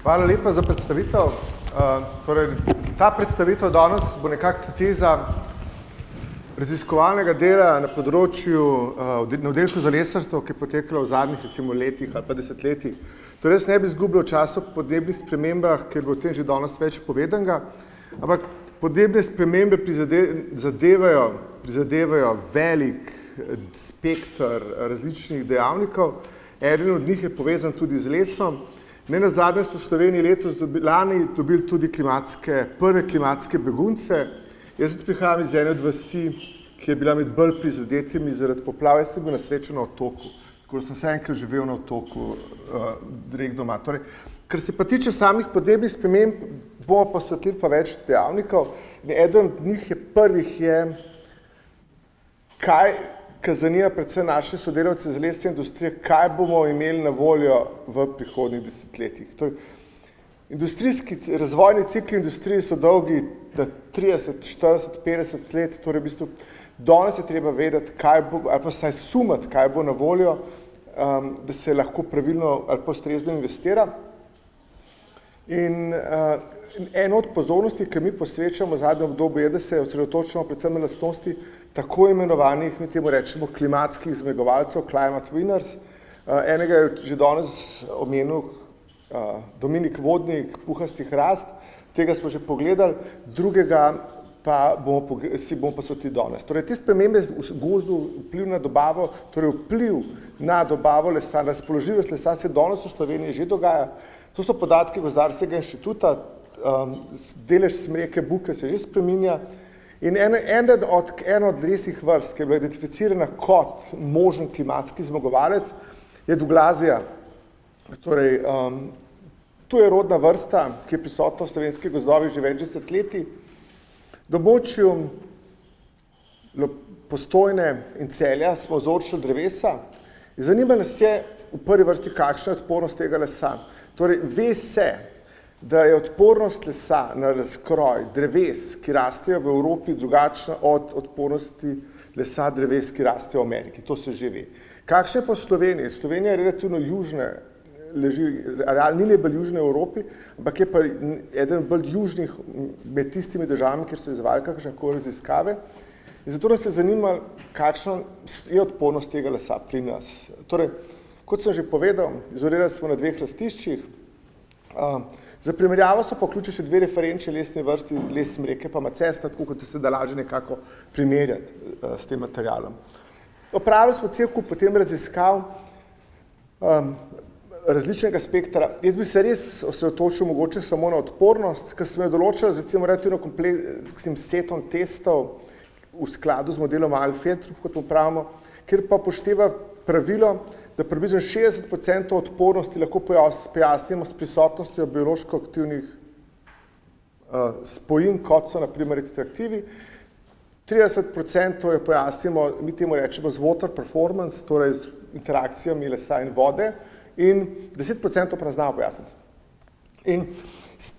Hvala lepa za predstavitev. Ta predstavitev danes bo nekako sinteza raziskovalnega dela na področju na oddelku za lesarstvo, ki je potekalo v zadnjih letih ali pa desetletjih. Torej, jaz ne bi izgubljal časa o podnebnih spremembah, ker bo o tem že danes več povedanega, ampak podnebne spremembe prizadevajo velik spekter različnih dejavnikov. Eden od njih je povezan tudi z lesom. Nenazadnje smo v Sloveniji letos lani dobili tudi prve klimatske begunce. Jaz tudi prihajam iz ene od vasi, ki je bila med bolj prizadetimi zaradi poplav. Jaz sem bil na srečo na otoku, tako da sem se enkrat živel na otoku direkt doma. Torej, kar se pa tiče samih podnebnih sprememb, bomo pa osvetlili pa več dejavnikov. Eden od njih prvih je, kar zanima predvsem naše sodelavce iz lesne industrije, kaj bomo imeli na voljo v prihodnjih desetletjih. Industrijski razvojni cikli industrije so dolgi 30, 40, 50 let, torej v bistvu danes je treba vedeti, kaj bo, ali pa vsaj sumati, kaj bo na voljo, da se lahko pravilno ali pa ustrezno investira. In eno od pozornosti, ki mi posvečamo v zadnjem obdobju, je, da se osredotočamo predvsem na lastnosti tako imenovanih, mi temu rečemo, klimatskih zmagovalcev, climate winners. Enega je že danes omenil Dominik Vodnik, puhastih rast, tega smo že pogledali, drugega pa si bomo posvetili danes. Torej, te spremembe v gozdu, vpliv na dobavo, torej vpliv na dobavo lesa, na razpoložljivost lesa se danes v Sloveniji že dogaja. To so podatki Gozdarskega inštituta, delež smreke buke se že spreminja in ena od lesnih vrst, ki je bila identificirana kot možen klimatski zmagovalec, je Douglazia. Torej, tu je rodna vrsta, ki je prisotna v slovenskih gozdovih že več desetletij. Na območju Postojne in Celja smo vzorčili drevesa. Zanima nas je v prvi vrsti, kakšna je odpornost tega lesa. Torej, ve se, da je odpornost lesa na razkroj dreves, ki rastejo v Evropi, drugačna od odpornosti lesa dreves, ki rastejo v Ameriki. To se že ve. Kakšna je pa v Sloveniji? Slovenija je relativno južna, ni najbolj južna v Evropi, ampak je pa eden bolj južnih med tistimi državami, kjer so izvajali kakšnekoli raziskave. In zato nas je zanimalo, kakšna je odpornost tega lesa pri nas. Torej, kot sem že povedal, izolirali smo na 2 rastiščih. Za primerjavo so pa vključili še 2 referenčne lesne vrsti, les smreke pa macesta, tako kot se da lažje nekako primerjati s tem materialom. Opravili smo cel kup potem raziskav različnega spektra. Jaz bi se res osredotočil mogoče samo na odpornost, ker smo jo določili recimo relativno kompleksnim setom testov v skladu z modelom Alfeld, kot mu pravimo, kjer pa upošteva pravilo, da približno 60% odpornosti lahko pojasnimo s prisotnostjo biološko aktivnih spojin, kot so na primer ekstraktivi. 30% jo pojasnimo, mi temu rečemo z water performance, torej z interakcijami lesa in vode, in 10% pa ne znamo pojasniti. In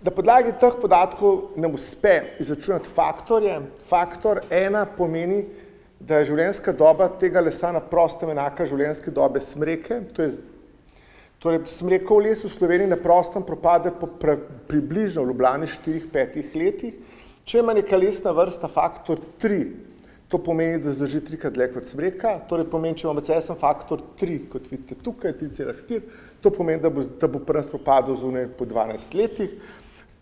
na podlagi teh podatkov nam uspe izračunati faktorje. Faktor 1 pomeni, da je življenjska doba tega lesa na prostem enaka življenjske dobe smreke. Torej, smreka v lesu v Sloveniji na prostem propade po približno v Ljubljani 4-5 letih. Če ima neka lesna vrsta faktor 3, to pomeni, da zdrži 3-krat dlje kot smreka, torej pomeni, če ima macesen faktor 3, kot vidite tukaj, 3,4, to pomeni, da bo pri nas propadel zunaj po 12 letih.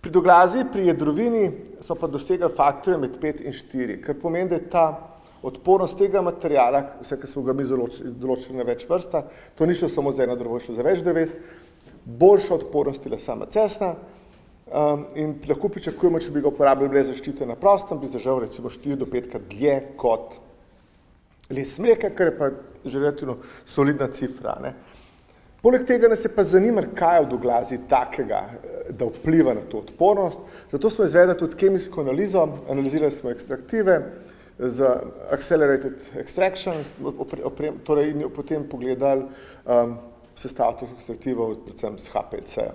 Pri Douglazii, pri jedrovini smo pa dosegali faktorje med 5 in 4, kar pomeni, da je ta odpornost tega materiala, vse, kar smo ga mi določili na več vrstah, to ni šlo samo za eno drevo, šlo za več dreves, boljša odpornost lesa macesna, in lahko pričakujemo, če bi ga uporabljali brez zaščite na prostem, bi zdržal recimo 4 do 5-krat dlje kot les smreke, kar je pa že relativno solidna cifra. Poleg tega nas je pa zanimalo, kaj je v Douglazii takega, da vpliva na to odpornost. Zato smo izvedli tudi kemijsko analizo, analizirali smo ekstraktive z accelerated extraction, torej potem pogledali sestavo teh ekstraktivov, predvsem z HPLC-ja.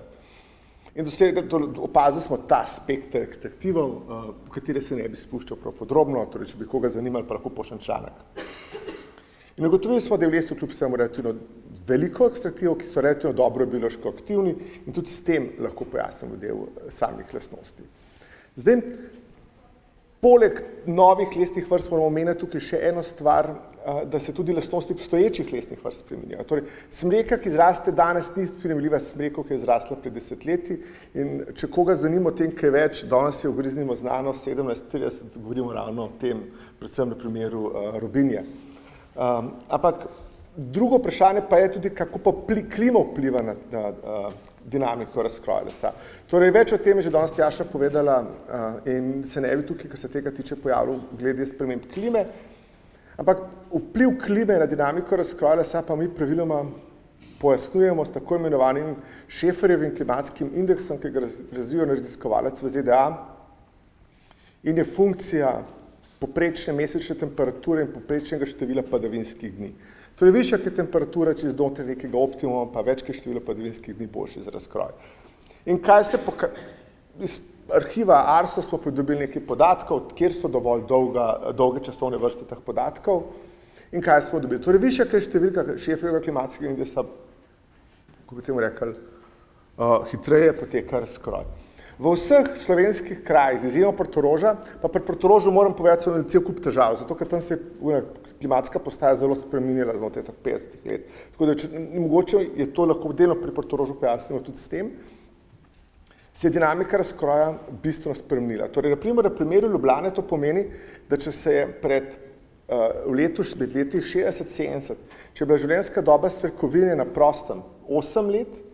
In opazili smo ta spekter ekstraktivov, v katere se ne bi spuščal prav podrobno, torej če bi koga zanimali, pa lahko pošljem članek. In ugotovili smo, da je v lesu kljub vsemu relativno veliko ekstraktivov, ki so relativno dobro biološko aktivni in tudi s tem lahko pojasnimo del samih lastnosti. Zdaj, poleg novih lesnih vrst moramo omeniti tukaj še eno stvar, da se tudi lastnosti obstoječih lesnih vrst spreminjajo. Torej, smreka, ki zraste danes, ni primerljiva s smreko, ki je zrasla pred desetletji in če koga zanima o tem, kaj več, danes je v Griznimo znano 17:30, govorimo ravno o tem, predvsem na primeru robinje. Ampak drugo vprašanje pa je tudi, kako pa klima vpliva na dinamiko razkroja lesa. Torej, več o tem je že danes Tjaša povedala in se ne bi tukaj, kar se tega tiče, pojavil glede sprememb klime. Ampak vpliv klime na dinamiko razkroja lesa pa mi praviloma pojasnjujemo s tako imenovanim Schaefferjevim klimatskim indeksom, ki ga razvija raziskovalec v ZDA in je funkcija poprečne mesečne temperature in poprečnega števila padavinskih dni. Torej, višja je temperatura, če znotraj nekega optimuma, pa več je število padavinskih dni boljše za razkroj. In kaj se iz arhiva ARSO smo pridobili nekaj podatkov, kjer so dovolj dolge časovne vrste teh podatkov in kaj smo dobili. Torej, višja je številka Schaefferjevega klimatskega indeksa, kako bi temu rekli, hitreje poteka razkroj. V vseh slovenskih krajih, z izjemo Portoroža, pa pri Portorožu moram povedati, so cel kup težav, zato ker tam se je klimatska postaja zelo spremenila znotraj 50 let. Tako da, mogoče je to lahko delno pri Portorožu pojasnimo tudi s tem, se je dinamika razkroja bistveno spremenila. Torej, na primeru Ljubljane to pomeni, da če se je med leti 60-70, če je bila življenjska doba smrekovine na prostem 8 let,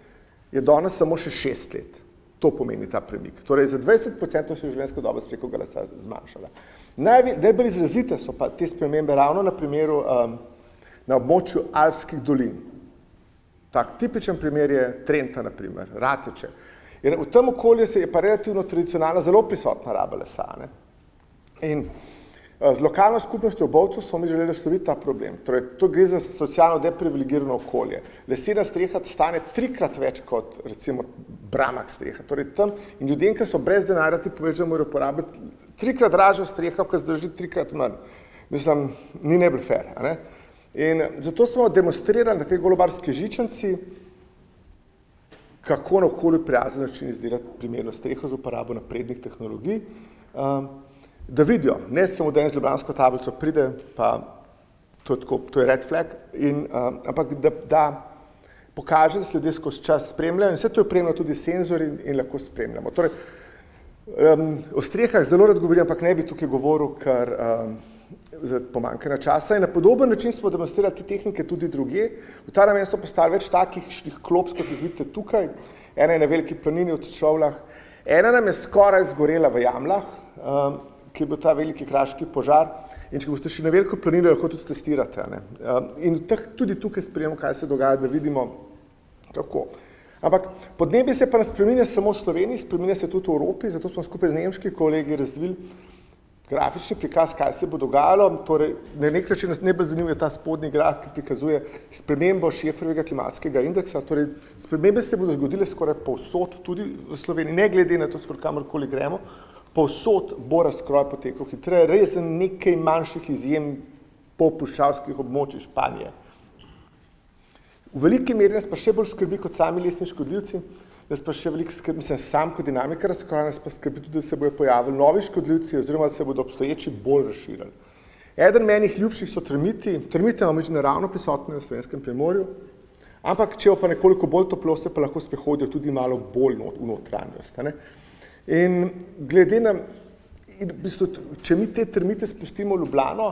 je danes samo še 6 let. To pomeni ta premik. Torej, za 20% se je življenjska doba smrekovega lesa zmanjšala. Najbolj izrazite so pa te spremembe ravno na primeru na območju alpskih dolin. Tak tipičen primer je Trenta, na primer, Rateče. V tem okolju se je pa relativno tradicionalno zelo prisotna raba lesa. In z lokalno skupnostjo v Bovcu smo mi želeli nasloviti ta problem. Torej, to gre za socialno deprivilegirano okolje. Lesena streha stane 3-krat več kot recimo bramak streha. Torej, tam in ljudem, ki so brez denarja, ti povedo, da morajo porabiti 3-krat dražjo streho, ki zdrži 3-krat manj. Mislim, ni najbolj fair. In zato smo demonstrirali na tej golobarski žičanci, kako na okolju prijazen način izdelati primerno streho z uporabo naprednih tehnologij, da vidijo, ne samo da en z ljubljansko tablico pride, pa to je red flag, ampak da pokaže, da se ljudje skozi čas spremljajo in vse to je opremljeno tudi senzori in lahko spremljamo. Torej, o strehah zelo rad govorim, ampak ne bi tukaj govoril, ker pomanjkanja časa in na podoben način smo demonstrirali te tehnike tudi drugje. V ta namen so postavili več takih klops, kot jih vidite tukaj. Ena je na Veliki planini v Sečovljah, ena nam je skoraj zgorela v Jamlah, ki je bil ta veliki kraški požar in če boste šli na Veliko planino, lahko tudi testirate. In tudi tukaj spremljamo, kaj se dogaja, da vidimo kako. Ampak podnebje se pa ne spreminja samo v Sloveniji, spreminja se tudi v Evropi, zato smo skupaj z nemški kolegi razvili grafični prikaz, kaj se bo dogajalo. Torej, na nek način nas najbolj zanimiv je ta spodnji graf, ki prikazuje spremembo Schaefferjevega klimatskega indeksa. Torej, spremembe se bodo zgodile skoraj povsod, tudi v Sloveniji, ne glede na to, skoraj kamorkoli gremo. Povsod bo razkroj potekal hitreje, res nekaj manjših izjem po puščavskih območjih Španije. V veliki meri nas pa še bolj skrbi kot sami lesni škodljivci, nas pa še veliko skrbi, sam kot dinamika razkroja, nas pa skrbi tudi, da se bodo pojavili novi škodljivci oziroma da se bodo obstoječi bolj razširili. Eden menih ljubših so termiti. Termite imamo že naravno prisotne na Slovenskem primorju, ampak če pa nekoliko bolj toplo, se pa lahko sprehodijo tudi malo bolj v notranjost. In glede na, v bistvu, če mi te termite spustimo v Ljubljano,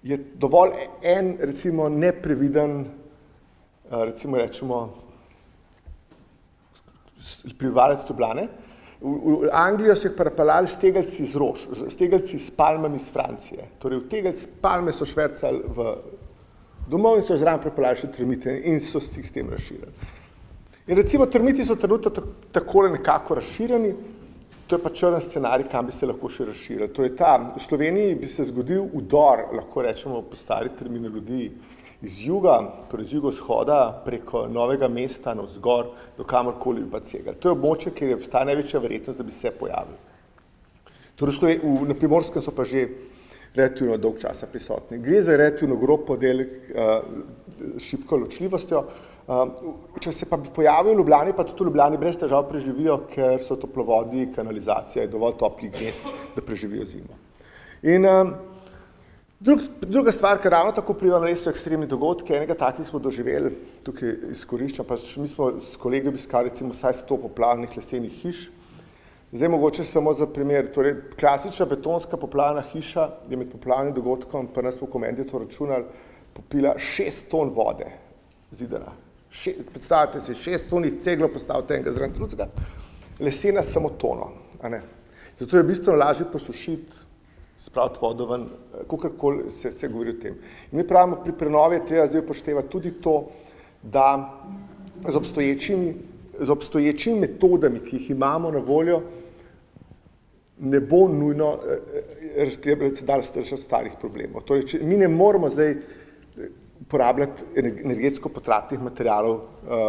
je dovolj en, recimo, nepreviden, recimo rečemo, prebivalec Ljubljane. V Anglijo so jih pripeljali stegeljci iz rož, stegeljci s palmami iz Francije. Torej, v tegeljc palme so švercali domov in so zraven pripeljali še termite in so se s tem razširili. In recimo termiti so trenutno takole nekako razširjeni, to je pa črn scenarij, kam bi se lahko še razširili. Torej, v Sloveniji bi se zgodil udor, lahko rečemo po stari terminologiji, iz juga, torej z jugovzhoda, preko Novega mesta navzgor, do kamorkoli bi pa segali. To je območje, kjer obstaja največja verjetnost, da bi se pojavili. Torej, na Primorskem so pa že relativno dolg časa prisotni. Gre za relativno grob podelek šibko ločljivostjo. Če se pa bi pojavil v Ljubljani, pa tudi v Ljubljani brez težav preživijo, ker so toplovodi, kanalizacija je dovolj toplih gnezd, da preživijo zimo. In druga stvar, ker ravno tako vpliva na res so ekstremni dogodki, enega takih smo doživeli, tukaj izkoriščam, pa mi smo s kolegi obiskali recimo vsaj 100 poplavnih lesenih hiš. Zdaj mogoče samo za primer, torej klasična betonska poplavna hiša je med poplavnim dogodkom, pa nas smo v Komendi to računali, popila 6 ton vode zidana. Predstavljate si, 6 tonih ceglo postavite enega zraven drugega, lesena samo tono. Zato je bistveno lažje posušiti, spraviti vodo ven, kakorkoli se govori o tem. In mi pravimo, pri prenovi je treba zdaj upoštevati tudi to, da z obstoječimi metodami, ki jih imamo na voljo, ne bo nujno treba se dali rešiti starih problemov. Torej, mi ne moramo zdaj uporabljati energetsko potratnih materialov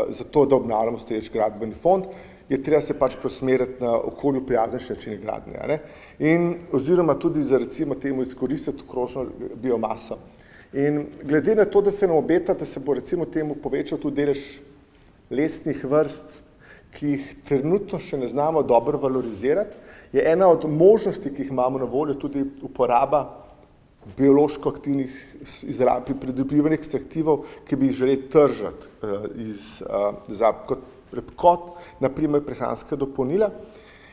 za to, da obnavljamo stoječ gradbeni fond, je treba se pač preusmeriti na okolju prijaznejše načine gradnje. In oziroma tudi za recimo temu izkoristiti okrožno biomaso. In glede na to, da se nam obeta, da se bo recimo temu povečal tudi delež lesnih vrst, ki jih trenutno še ne znamo dobro valorizirati, je ena od možnosti, ki jih imamo na voljo, tudi uporaba biološko aktivnih pri pridobivanju ekstraktivov, ki bi jih želeli tržiti kot naprimer prehranska dopolnila.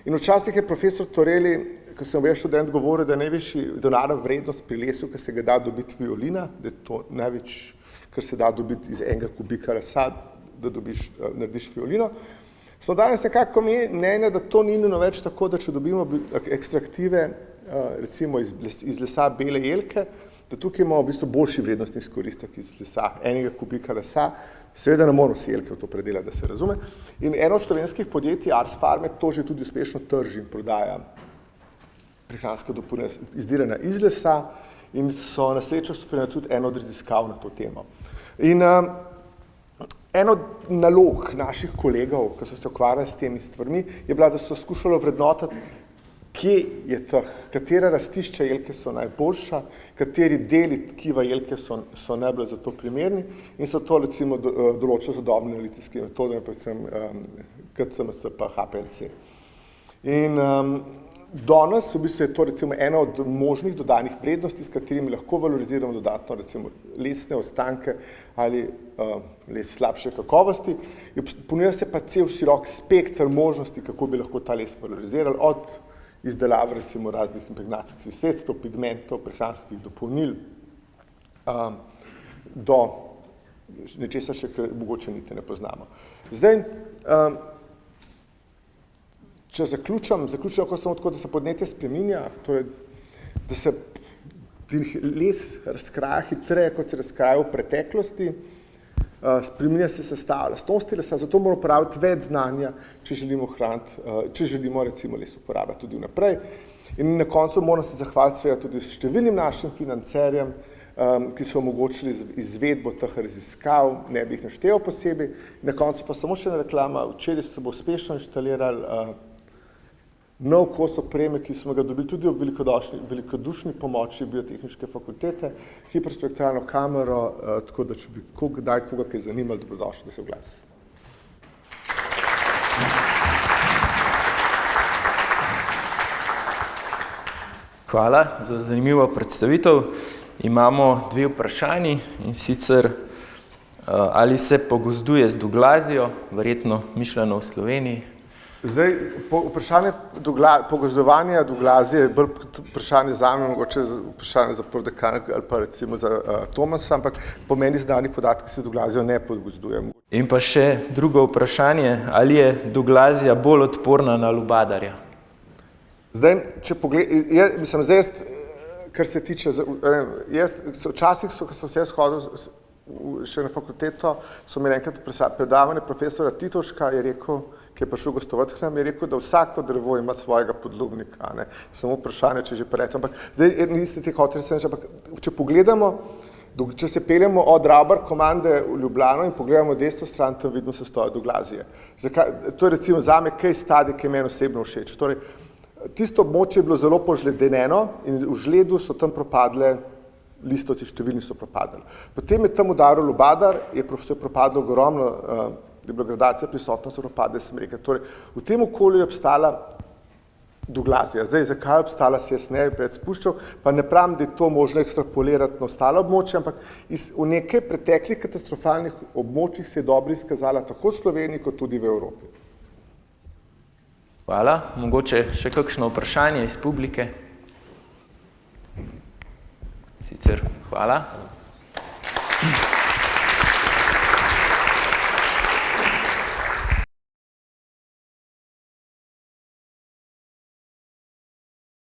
In včasih je profesor Torelli, ko sem bil študent, govoril, da je največji denarna vrednost pri lesu, ki se ga da dobiti violina, da je to največ, kar se da dobiti iz enega kubika lesa, da narediš violino. Smo danes nekako mnenja, da to ni nujno več tako, da če dobimo ekstraktive recimo iz lesa bele jelke, da tukaj imamo v bistvu boljši vrednostni izkoristek iz lesa, enega kubika lesa, seveda ne moramo si jelke v to predelati, da se razume. In eno od slovenskih podjetij, Ars Farme, to že tudi uspešno trži in prodaja prehranska dopolnila izdelana iz lesa in so na srečo sofinancirali tudi eno od raziskav na to temo. In eno od nalog naših kolegov, ki so se ukvarjali s temi stvarmi, je bila, da so skušali vrednotiti, kje je katera rastišča jelke so najboljša, kateri deli tkiva jelke so najbolj za to primerni in so to recimo določili sodobne analitske metode, predvsem KCMS pa HPLC. In danes v bistvu je to recimo ena od možnih dodanih vrednosti, s katerimi lahko valoriziramo dodatno recimo lesne ostanke ali les slabše kakovosti. Ponuja se pa cel širok spekter možnosti, kako bi lahko ta les valorizirali, od izdelave recimo raznih impregnacijskih sredstev, pigmentov, prehranskih dopolnil, do nečesa še, kar mogoče niti ne poznamo. Zdaj, če zaključam, ko samo tako, da se podnebje spreminja, torej, da se les razkraja hitreje, kot se razkraja v preteklosti, spreminja se sestava lastnosti lesa, zato moramo uporabiti več znanja, če želimo recimo les uporabljati tudi vnaprej. In na koncu moram se zahvaliti seveda tudi številnim našim financerjem, ki so omogočili izvedbo teh raziskav, ne bi jih naštel posebej. Na koncu pa samo še ena reklama, včeraj se bo uspešno inštalirali nov kos opreme, ki smo ga dobili tudi ob velikodušni pomoči Biotehniške fakultete, hiperspektralno kamero, tako da če bi kdaj koga kaj zanimali, dobrodošli, da se oglasi. Hvala za zanimivo predstavitev. Imamo dve vprašanji in sicer ali se pogozduje z Douglasie, verjetno mišljeno v Sloveniji. Zdaj, vprašanje pogozdovanja Douglasie je bolj vprašanje zame, mogoče vprašanje za prodekana ali pa recimo za Thomasa, ampak po meni znanih podatkih se Douglasio ne pogozduje. In pa še drugo vprašanje, ali je Douglasia bolj odporna na lubadarja? Zdaj, če mislim, zdaj, kar se tiče, včasih, ko sem se shodil še na fakulteto, so mi enkrat predavanje profesora Titovška je rekel, ki je prišel gostovati k nam, je rekel, da vsako drevo ima svojega podlubnika, samo vprašanje, če že preto, ampak zdaj niste te hoteli se, ampak če pogledamo, če se peljemo od Rauber komande v Ljubljano in pogledamo desno stran, tam vidimo sestoje Douglasie. To je recimo zame case study, ki je meni osebno všeč. Torej, Tisto območje je bilo zelo požledeneno in v žledu so tam propadle listovci, številni so propadali. Potem je tam udaril lubadar, se je propadlo ogromno, je bila gradacija prisotna, so propadle smreke. Torej, v tem okolju je obstala Douglazija. Zdaj, zakaj je obstala, se jaz ne bi pred spuščal, pa ne pravim, da je to možno ekstrapolirati na ostala območja, ampak v nekaj preteklih katastrofalnih območjih se je dobro izkazala tako v Sloveniji, kot tudi v Evropi. Hvala. Mogoče še kakšno vprašanje iz publike? Sicer hvala.